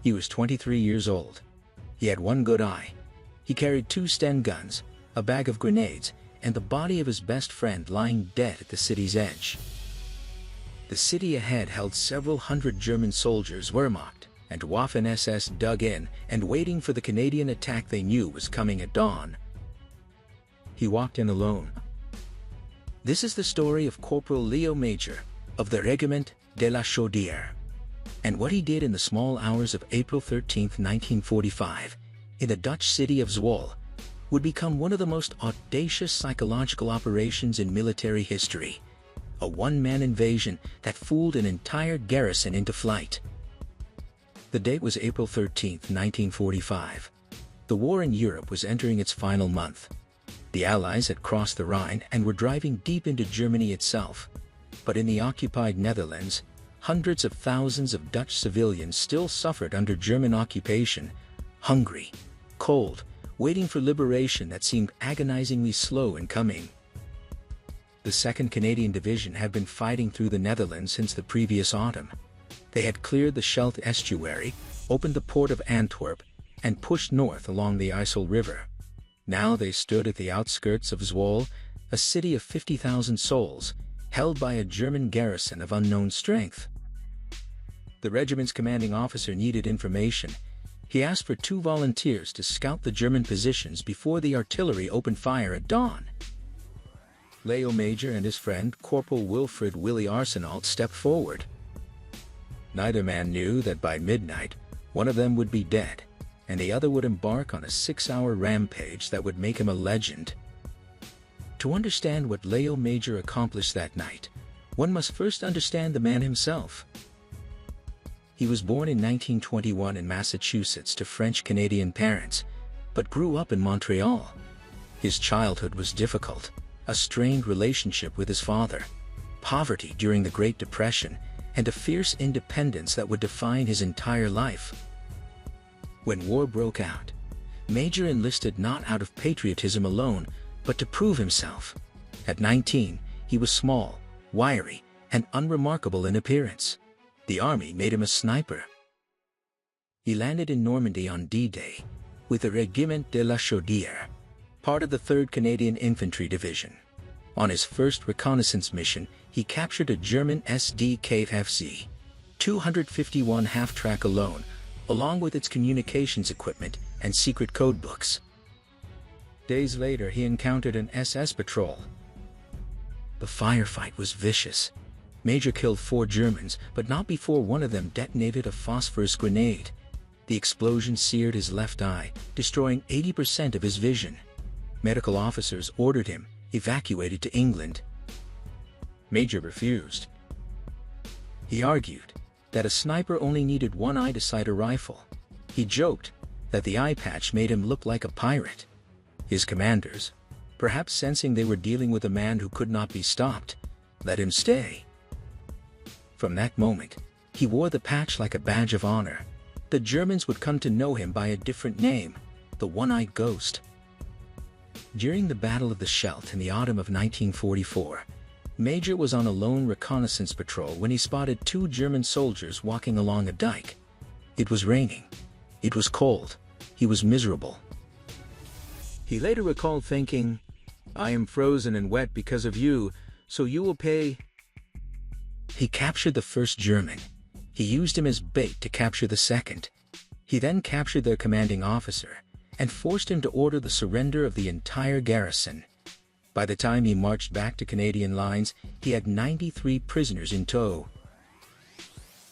He was 23 years old. He had one good eye. He carried 2 Sten guns, a bag of grenades, and the body of his best friend lying dead at the city's edge. The city ahead held several hundred German soldiers, Wehrmacht and Waffen-SS, dug in and waiting for the Canadian attack they knew was coming at dawn. He walked in alone. This is the story of Corporal Leo Major of the Regiment de la Chaudière, and what he did in the small hours of April 13, 1945, in the Dutch city of Zwolle, would become one of the most audacious psychological operations in military history. A one-man invasion that fooled an entire garrison into flight. The date was April 13, 1945. The war in Europe was entering its final month. The Allies had crossed the Rhine and were driving deep into Germany itself. But in the occupied Netherlands, hundreds of thousands of Dutch civilians still suffered under German occupation, hungry, cold, waiting for liberation that seemed agonizingly slow in coming. The 2nd Canadian Division had been fighting through the Netherlands since the previous autumn. They had cleared the Scheldt estuary, opened the port of Antwerp, and pushed north along the IJssel River. Now they stood at the outskirts of Zwolle, a city of 50,000 souls, held by a German garrison of unknown strength. The regiment's commanding officer needed information. He asked for 2 volunteers to scout the German positions before the artillery opened fire at dawn. Leo Major and his friend Corporal Wilfred Willie Arsenault stepped forward. Neither man knew that by midnight, one of them would be dead, and the other would embark on a 6-hour rampage that would make him a legend. To understand what Leo Major accomplished that night, one must first understand the man himself. He was born in 1921 in Massachusetts to French-Canadian parents, but grew up in Montreal. His childhood was difficult. A strained relationship with his father, poverty during the Great Depression, and a fierce independence that would define his entire life. When war broke out, Major enlisted not out of patriotism alone, but to prove himself. At 19, he was small, wiry, and unremarkable in appearance. The army made him a sniper. He landed in Normandy on D-Day with the Regiment de la Chaudière, part of the 3rd Canadian Infantry Division. On his first reconnaissance mission, he captured a German SD KFC 251 half-track alone, along with its communications equipment and secret codebooks. Days later, he encountered an SS patrol. The firefight was vicious. Major killed 4 Germans, but not before one of them detonated a phosphorus grenade. The explosion seared his left eye, destroying 80% of his vision. Medical officers ordered him evacuated to England. Major refused. He argued that a sniper only needed one eye to sight a rifle. He joked that the eye patch made him look like a pirate. His commanders, perhaps sensing they were dealing with a man who could not be stopped, let him stay. From that moment, he wore the patch like a badge of honor. The Germans would come to know him by a different name, the One-Eyed Ghost. During the Battle of the Scheldt in the autumn of 1944, Major was on a lone reconnaissance patrol when he spotted 2 German soldiers walking along a dike. It was raining. It was cold. He was miserable. He later recalled thinking, "I am frozen and wet because of you, so you will pay." He captured the first German. He used him as bait to capture the second. He then captured their commanding officer and forced him to order the surrender of the entire garrison. By the time he marched back to Canadian lines, he had 93 prisoners in tow.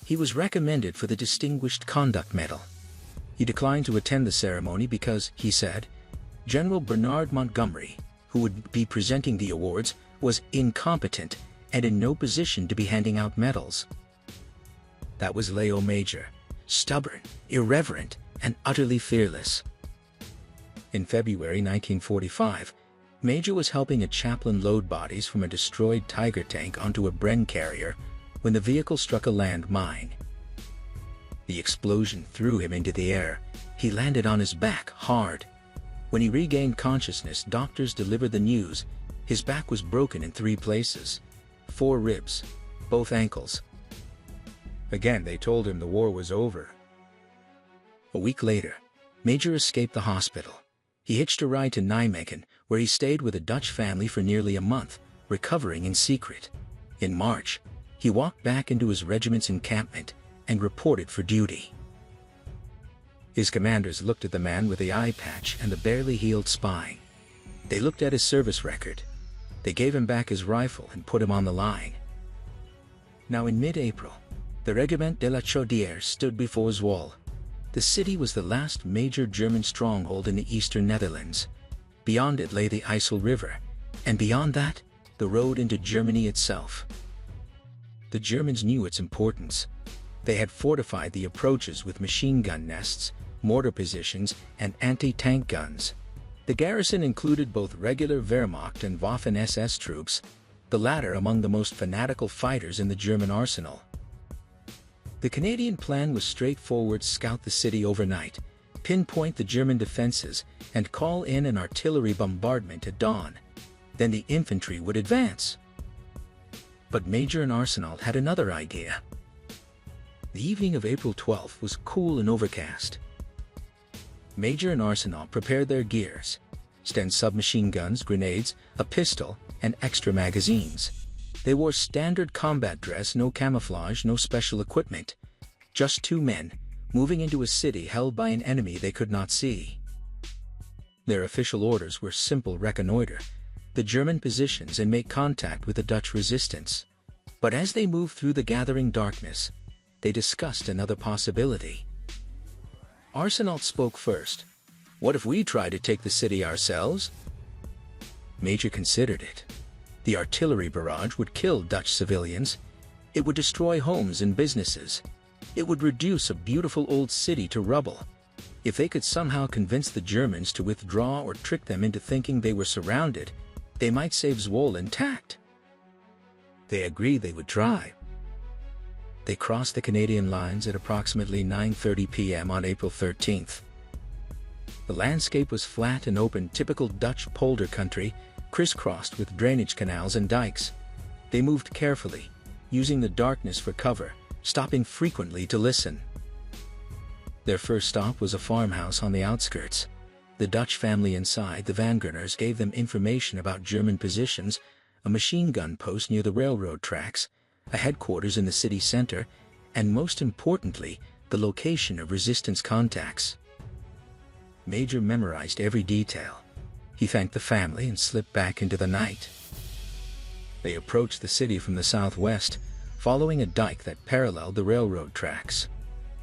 He was recommended for the Distinguished Conduct Medal. He declined to attend the ceremony because, he said, General Bernard Montgomery, who would be presenting the awards, was incompetent and in no position to be handing out medals. That was Leo Major, stubborn, irreverent, and utterly fearless. In February 1945, Major was helping a chaplain load bodies from a destroyed Tiger tank onto a Bren carrier when the vehicle struck a land mine. The explosion threw him into the air. He landed on his back hard. When he regained consciousness, doctors delivered the news. His back was broken in 3 places, 4 ribs, both ankles. Again, they told him the war was over. A week later, Major escaped the hospital. He hitched a ride to Nijmegen, where he stayed with a Dutch family for nearly a month, recovering in secret. In March, he walked back into his regiment's encampment and reported for duty. His commanders looked at the man with the eye patch and the barely healed spine. They looked at his service record. They gave him back his rifle and put him on the line. Now in mid-April, the Regiment de la Chaudière stood before Zwolle. The city was the last major German stronghold in the eastern Netherlands. Beyond it lay the IJssel River, and beyond that, the road into Germany itself. The Germans knew its importance. They had fortified the approaches with machine gun nests, mortar positions, and anti-tank guns. The garrison included both regular Wehrmacht and Waffen-SS troops, the latter among the most fanatical fighters in the German arsenal. The Canadian plan was straightforward: scout the city overnight, pinpoint the German defenses, and call in an artillery bombardment at dawn. Then the infantry would advance. But Major and Arsenault had another idea. The evening of April 12th was cool and overcast. Major and Arsenault prepared their gears: Sten submachine guns, grenades, a pistol, and extra magazines. They wore standard combat dress, no camouflage, no special equipment. Just two men, moving into a city held by an enemy they could not see. Their official orders were simple: reconnoiter the German positions and make contact with the Dutch resistance. But as they moved through the gathering darkness, they discussed another possibility. Arsenault spoke first. "What if we try to take the city ourselves?" Major considered it. The artillery barrage would kill Dutch civilians. It would destroy homes and businesses. It would reduce a beautiful old city to rubble. If they could somehow convince the Germans to withdraw or trick them into thinking they were surrounded, they might save Zwolle intact. They agreed they would try. They crossed the Canadian lines at approximately 9:30 p.m. on April 13th. The landscape was flat and open, typical Dutch polder country, crisscrossed with drainage canals and dikes. They moved carefully, using the darkness for cover, stopping frequently to listen. Their first stop was a farmhouse on the outskirts. The Dutch family inside, the Vanguarders, gave them information about German positions, a machine gun post near the railroad tracks, a headquarters in the city center, and most importantly, the location of resistance contacts. Major memorized every detail. He thanked the family and slipped back into the night. They approached the city from the southwest, following a dike that paralleled the railroad tracks.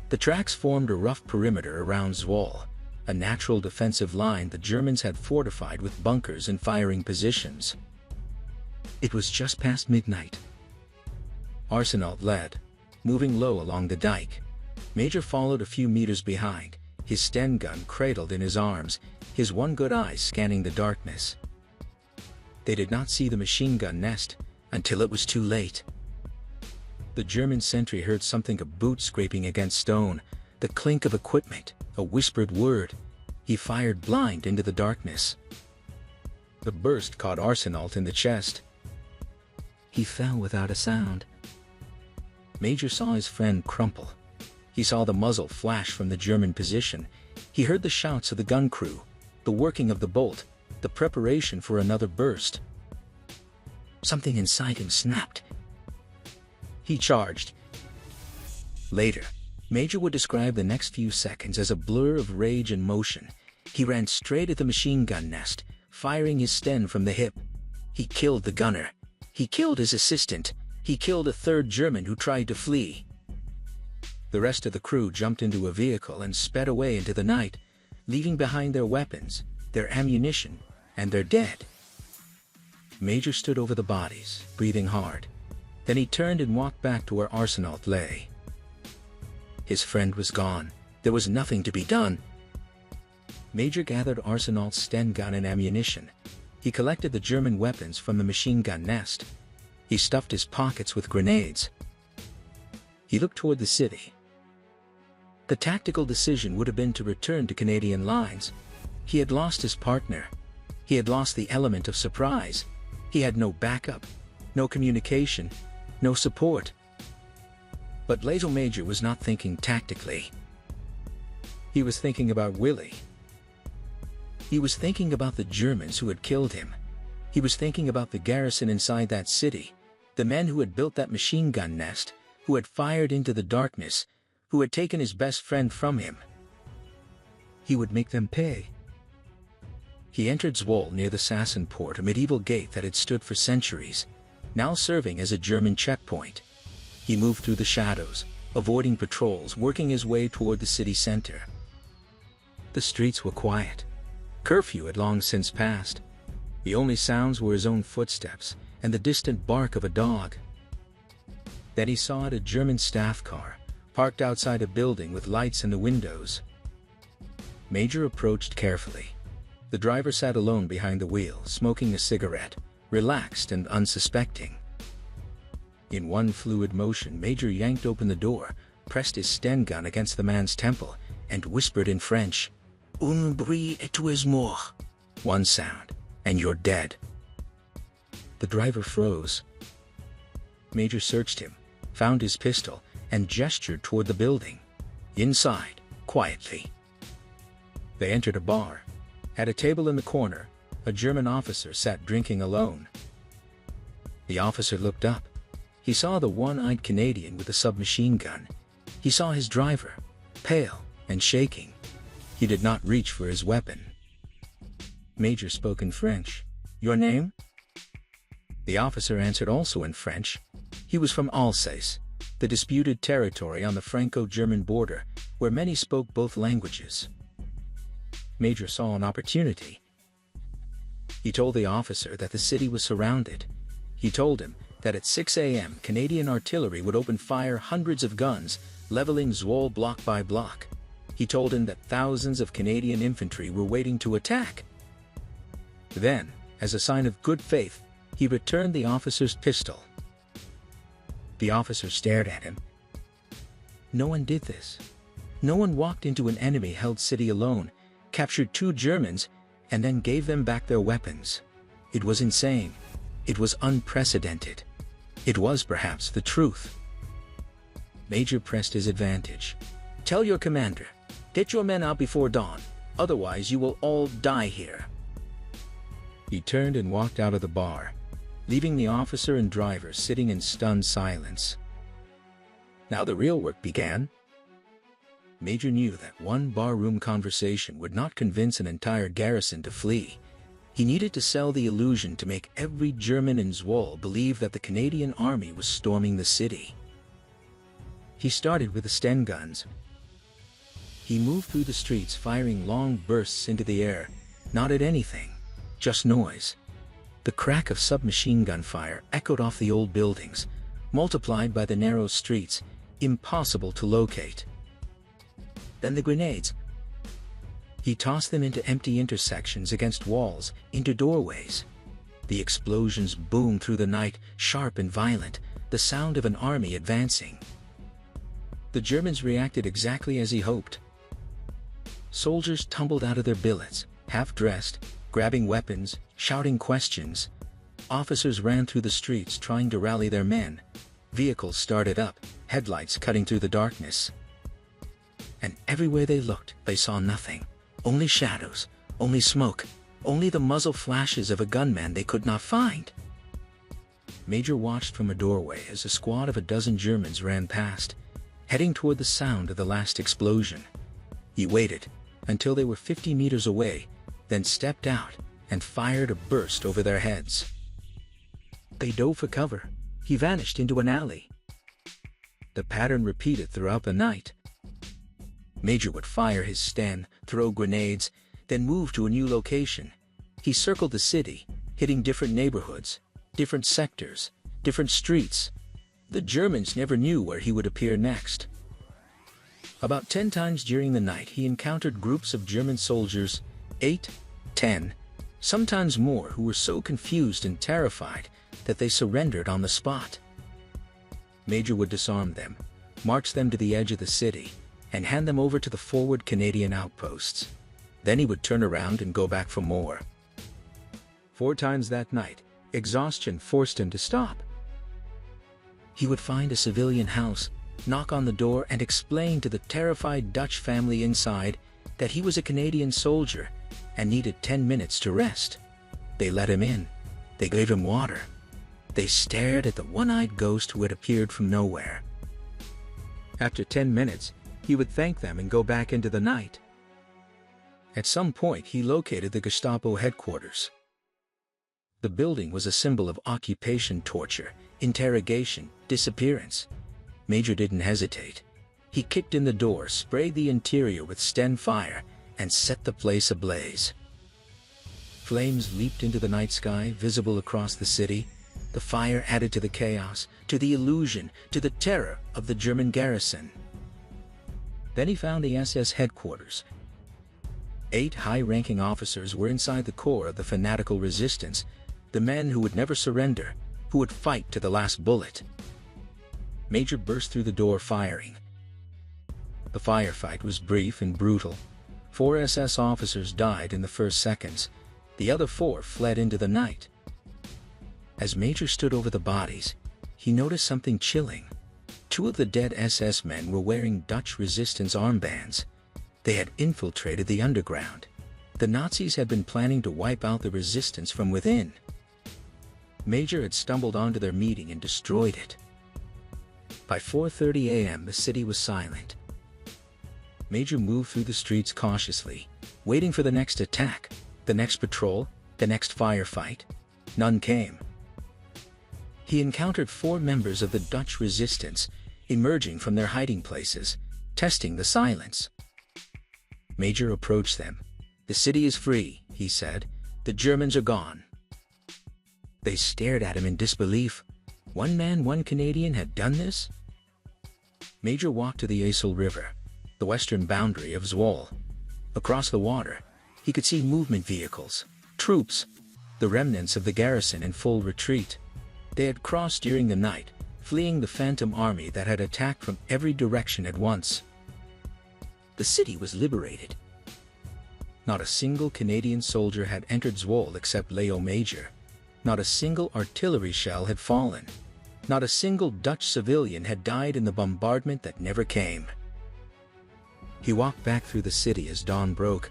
The tracks formed a rough perimeter around Zwolle, a natural defensive line the Germans had fortified with bunkers and firing positions. It was just past midnight. Arsenault led, moving low along the dike. Major followed a few meters behind, his Sten gun cradled in his arms, his one good eye scanning the darkness. They did not see the machine gun nest until it was too late. The German sentry heard something: a boot scraping against stone, the clink of equipment, a whispered word. He fired blind into the darkness. The burst caught Arsenault in the chest. He fell without a sound. Major saw his friend crumple. He saw the muzzle flash from the German position. He heard the shouts of the gun crew, the working of the bolt, the preparation for another burst. Something inside him snapped. He charged. Later, Major would describe the next few seconds as a blur of rage and motion. He ran straight at the machine gun nest, firing his Sten from the hip. He killed the gunner. He killed his assistant. He killed a third German who tried to flee. The rest of the crew jumped into a vehicle and sped away into the night, leaving behind their weapons, their ammunition, and their dead. Major stood over the bodies, breathing hard. Then he turned and walked back to where Arsenault lay. His friend was gone. There was nothing to be done. Major gathered Arsenault's Sten gun and ammunition. He collected the German weapons from the machine gun nest. He stuffed his pockets with grenades. He looked toward the city. The tactical decision would have been to return to Canadian lines. He had lost his partner. He had lost the element of surprise. He had no backup, no communication, no support. But Major was not thinking tactically. He was thinking about Willie. He was thinking about the Germans who had killed him. He was thinking about the garrison inside that city, the men who had built that machine gun nest, who had fired into the darkness, who had taken his best friend from him. He would make them pay. He entered Zwolle near the Sassenpoort, a medieval gate that had stood for centuries, now serving as a German checkpoint. He moved through the shadows, avoiding patrols, working his way toward the city center. The streets were quiet. Curfew had long since passed. The only sounds were his own footsteps and the distant bark of a dog. Then he saw a German staff car, parked outside a building with lights in the windows. Major approached carefully. The driver sat alone behind the wheel, smoking a cigarette, relaxed and unsuspecting. In one fluid motion, Major yanked open the door, pressed his Sten gun against the man's temple, and whispered in French, "Un bruit et tu es mort." One sound, and you're dead. The driver froze. Major searched him, found his pistol, and gestured toward the building. Inside, quietly. They entered a bar. At a table in the corner, a German officer sat drinking alone. The officer looked up. He saw the one-eyed Canadian with the submachine gun. He saw his driver, pale and shaking. He did not reach for his weapon. Major spoke in French. "Your name?" The officer answered also in French. He was from Alsace, the disputed territory on the Franco-German border, where many spoke both languages. Major saw an opportunity. He told the officer that the city was surrounded. He told him that at 6 a.m. Canadian artillery would open fire hundreds of guns, leveling Zwolle block by block. He told him that thousands of Canadian infantry were waiting to attack. Then, as a sign of good faith, he returned the officer's pistol. The officer stared at him. No one did this. No one walked into an enemy-held city alone, captured 2 Germans, and then gave them back their weapons. It was insane. It was unprecedented. It was perhaps the truth. Major pressed his advantage. "Tell your commander, get your men out before dawn, otherwise you will all die here." He turned and walked out of the bar, leaving the officer and driver sitting in stunned silence. Now the real work began. Major knew that one barroom conversation would not convince an entire garrison to flee. He needed to sell the illusion to make every German in Zwolle believe that the Canadian army was storming the city. He started with the Sten guns. He moved through the streets firing long bursts into the air, not at anything, just noise. The crack of submachine gun fire echoed off the old buildings, multiplied by the narrow streets, impossible to locate. Then the grenades. He tossed them into empty intersections, against walls, into doorways. The explosions boomed through the night, sharp and violent, the sound of an army advancing. The Germans reacted exactly as he hoped. Soldiers tumbled out of their billets, half-dressed, grabbing weapons, shouting questions. Officers ran through the streets trying to rally their men. Vehicles started up, headlights cutting through the darkness. And everywhere they looked, they saw nothing. Only shadows, only smoke, only the muzzle flashes of a gunman they could not find. Major watched from a doorway as a squad of 12 Germans ran past, heading toward the sound of the last explosion. He waited until they were 50 meters away, then stepped out and fired a burst over their heads. They dove for cover. He vanished into an alley. The pattern repeated throughout the night. Major would fire his Sten, throw grenades, then move to a new location. He circled the city, hitting different neighborhoods, different sectors, different streets. The Germans never knew where he would appear next. About 10 times during the night he encountered groups of German soldiers, 8, 10, sometimes more, who were so confused and terrified that they surrendered on the spot. Major would disarm them, march them to the edge of the city, and hand them over to the forward Canadian outposts. Then he would turn around and go back for more. 4 times that night, exhaustion forced him to stop. He would find a civilian house, knock on the door and explain to the terrified Dutch family inside that he was a Canadian soldier and needed 10 minutes to rest. They let him in. They gave him water. They stared at the one-eyed ghost who had appeared from nowhere. After 10 minutes, he would thank them and go back into the night. At some point, he located the Gestapo headquarters. The building was a symbol of occupation, torture, interrogation, disappearance. Major didn't hesitate. He kicked in the door, sprayed the interior with Sten fire, and set the place ablaze. Flames leaped into the night sky, visible across the city. The fire added to the chaos, to the illusion, to the terror of the German garrison. Then he found the SS headquarters. 8 high-ranking officers were inside the core of the fanatical resistance, the men who would never surrender, who would fight to the last bullet. Major burst through the door firing. The firefight was brief and brutal. 4 SS officers died in the first seconds. The other 4 fled into the night. As Major stood over the bodies, he noticed something chilling. 2 of the dead SS men were wearing Dutch resistance armbands. They had infiltrated the underground. The Nazis had been planning to wipe out the resistance from within. Major had stumbled onto their meeting and destroyed it. By 4:30 a.m. the city was silent. Major moved through the streets cautiously, waiting for the next attack, the next patrol, the next firefight. None came. He encountered 4 members of the Dutch resistance, emerging from their hiding places, testing the silence. Major approached them. "The city is free," he said. "The Germans are gone." They stared at him in disbelief. One man, one Canadian had done this? Major walked to the Yssel River, the western boundary of Zwolle. Across the water, he could see movement vehicles, troops, the remnants of the garrison in full retreat. They had crossed during the night, fleeing the phantom army that had attacked from every direction at once. The city was liberated. Not a single Canadian soldier had entered Zwolle except Leo Major. Not a single artillery shell had fallen. Not a single Dutch civilian had died in the bombardment that never came. He walked back through the city as dawn broke.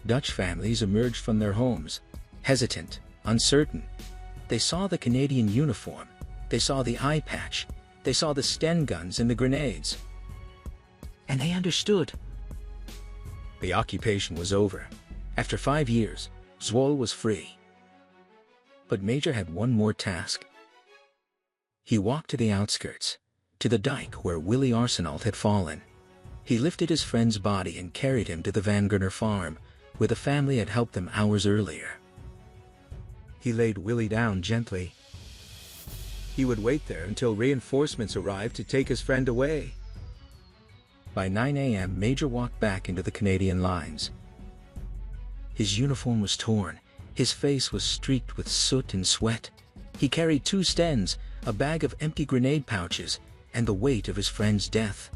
Dutch families emerged from their homes, hesitant, uncertain. They saw the Canadian uniform. They saw the eye patch. They saw the Sten guns and the grenades. And they understood. The occupation was over. After 5 years, Zwolle was free. But Major had one more task. He walked to the outskirts, to the dike where Willie Arsenault had fallen. He lifted his friend's body and carried him to the Van Gurner farm, where the family had helped them hours earlier. He laid Willie down gently. He would wait there until reinforcements arrived to take his friend away. By 9 a.m., Major walked back into the Canadian lines. His uniform was torn. His face was streaked with soot and sweat. He carried 2 Stens, a bag of empty grenade pouches, and the weight of his friend's death.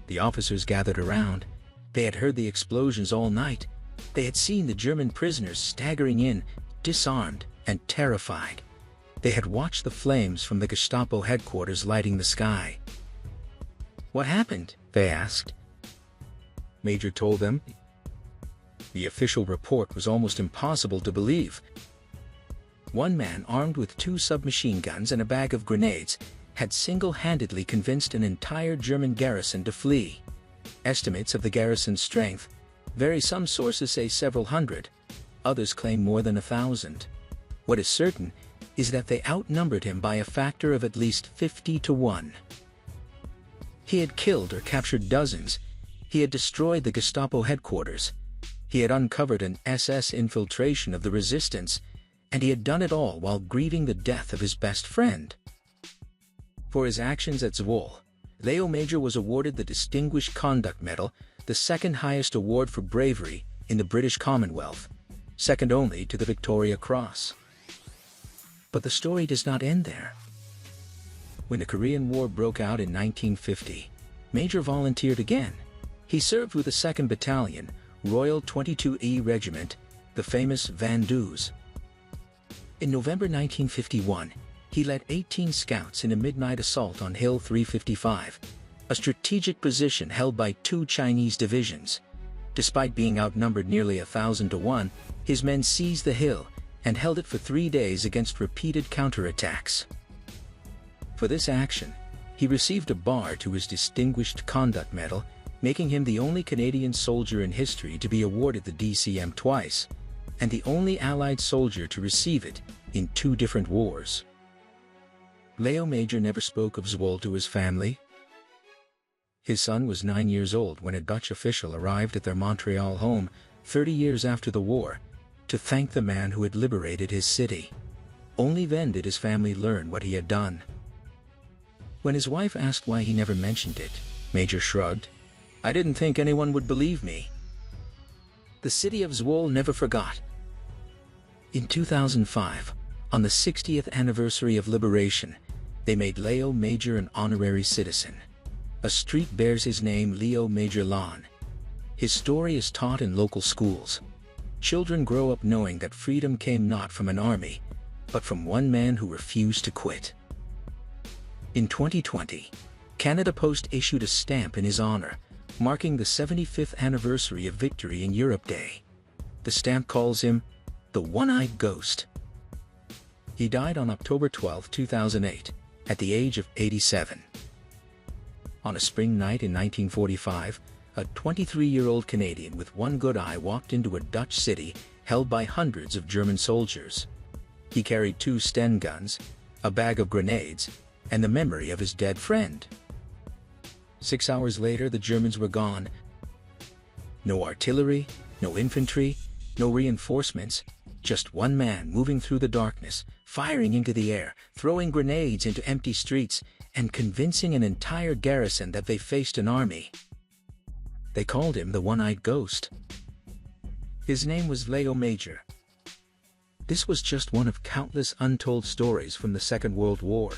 The officers gathered around. They had heard the explosions all night. They had seen the German prisoners staggering in, disarmed and terrified. They had watched the flames from the Gestapo headquarters lighting the sky. "What happened?" they asked. Major told them. The official report was almost impossible to believe. One man armed with 2 submachine guns and a bag of grenades had single-handedly convinced an entire German garrison to flee. Estimates of the garrison's strength vary. Some sources say several hundred, others claim more than 1,000. What is certain is that they outnumbered him by a factor of at least 50 to 1. He had killed or captured dozens. He had destroyed the Gestapo headquarters. He had uncovered an SS infiltration of the resistance, and he had done it all while grieving the death of his best friend. For his actions at Zwolle, Leo Major was awarded the Distinguished Conduct Medal, the second highest award for bravery in the British Commonwealth, second only to the Victoria Cross. But the story does not end there. When the Korean War broke out in 1950, Major volunteered again. He served with the 2nd Battalion, Royal 22E Regiment, the famous Van Doos. In November 1951, he led 18 scouts in a midnight assault on Hill 355, a strategic position held by 2 Chinese divisions. Despite being outnumbered nearly 1,000 to 1, his men seized the hill and held it for 3 days against repeated counterattacks. For this action, he received a bar to his Distinguished Conduct Medal, making him the only Canadian soldier in history to be awarded the DCM twice, and the only Allied soldier to receive it in 2 different wars. Leo Major never spoke of Zwolle to his family. His son was 9 years old when a Dutch official arrived at their Montreal home 30 years after the war to thank the man who had liberated his city. Only then did his family learn what he had done. When his wife asked why he never mentioned it, Major shrugged. "I didn't think anyone would believe me." The city of Zwolle never forgot. In 2005, on the 60th anniversary of liberation, they made Leo Major an honorary citizen. A street bears his name, Leo Major Lawn. His story is taught in local schools. Children grow up knowing that freedom came not from an army, but from one man who refused to quit. In 2020, Canada Post issued a stamp in his honor, marking the 75th anniversary of Victory in Europe Day. The stamp calls him the One-Eyed Ghost. He died on October 12, 2008, at the age of 87. On a spring night in 1945, a 23-year-old Canadian with one good eye walked into a Dutch city held by hundreds of German soldiers. He carried 2 Sten guns, a bag of grenades, and the memory of his dead friend. 6 hours later, the Germans were gone. No artillery, no infantry, no reinforcements, just one man moving through the darkness, firing into the air, throwing grenades into empty streets, and convincing an entire garrison that they faced an army. They called him the One-Eyed Ghost. His name was Leo Major. This was just one of countless untold stories from the Second World War.